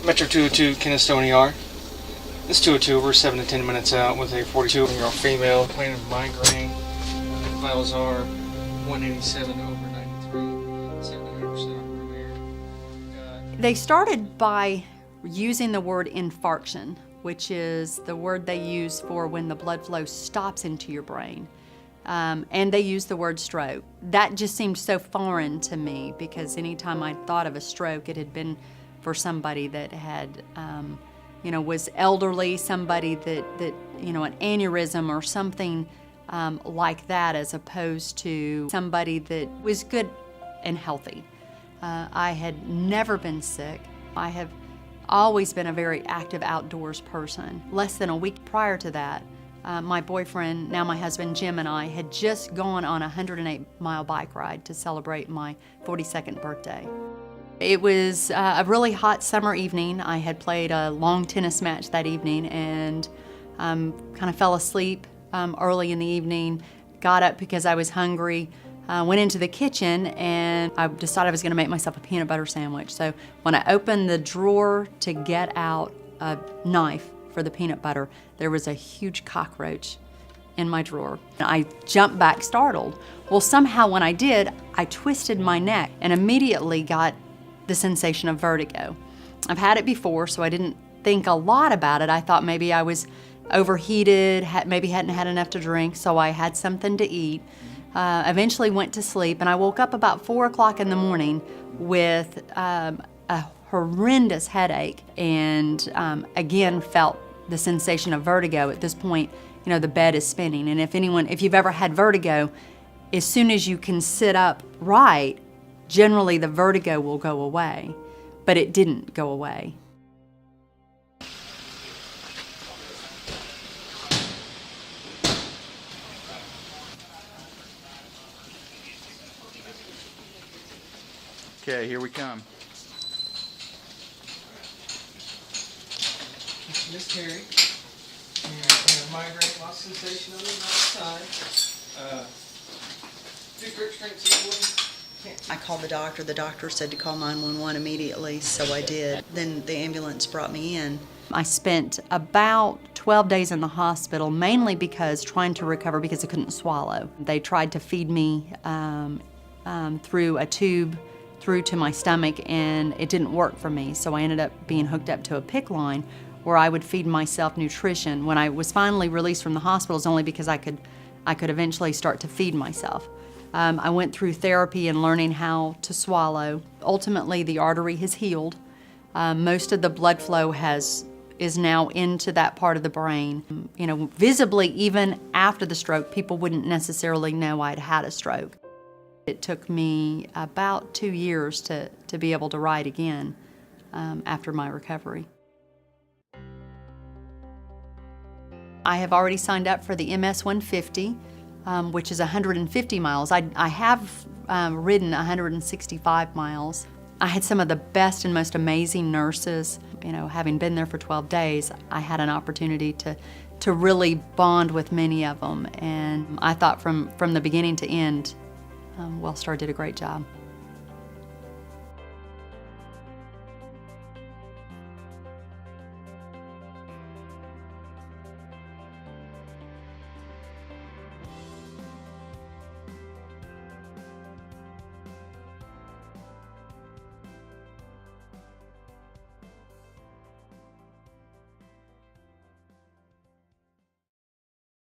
Metro 202, Kennesaw, ER. This 202, we're 7 to 10 minutes out with a 42-year-old female complaining of migraine. Vitals are 187 over 93, 79% over there. They started by using the word infarction, which is the word they use for when the blood flow stops into your brain. And they used the word stroke. That just seemed so foreign to me because anytime I thought of a stroke, it had been for somebody that had, was elderly, somebody that an aneurysm or something like that, as opposed to somebody that was good and healthy. I had never been sick. I have always been a very active outdoors person. Less than a week prior to that, my boyfriend, now my husband Jim, and I had just gone on a 108-mile bike ride to celebrate my 42nd birthday. It was a really hot summer evening. I had played a long tennis match that evening and kind of fell asleep early in the evening, got up because I was hungry, went into the kitchen, and I decided I was going to make myself a peanut butter sandwich. So when I opened the drawer to get out a knife for the peanut butter, there was a huge cockroach in my drawer. I jumped back startled. Well, somehow when I did, I twisted my neck and immediately got the sensation of vertigo. I've had it before, so I didn't think a lot about it. I thought maybe I was overheated, maybe hadn't had enough to drink, so I had something to eat. Eventually went to sleep, and I woke up about 4 o'clock in the morning with a horrendous headache, and again felt the sensation of vertigo. At this point, the bed is spinning, and if you've ever had vertigo, as soon as you can sit up right, generally the vertigo will go away, but it didn't go away. Okay, here we come. Miss Terri, and migraine, lost sensation on the right side. Do grip strength. I called the doctor. The doctor said to call 911 immediately, so I did. Then the ambulance brought me in. I spent about 12 days in the hospital, mainly because trying to recover because I couldn't swallow. They tried to feed me through a tube through to my stomach, and it didn't work for me, so I ended up being hooked up to a PICC line where I would feed myself nutrition. When I was finally released from the hospital, it was only because I could eventually start to feed myself. I went through therapy and learning how to swallow. Ultimately, the artery has healed. Most of the blood flow is now into that part of the brain. Visibly, even after the stroke, people wouldn't necessarily know I'd had a stroke. It took me about 2 years to be able to ride again after my recovery. I have already signed up for the MS 150, which is 150 miles. I have ridden 165 miles. I had some of the best and most amazing nurses. Having been there for 12 days, I had an opportunity to really bond with many of them. And I thought from the beginning to end, Wellstar did a great job.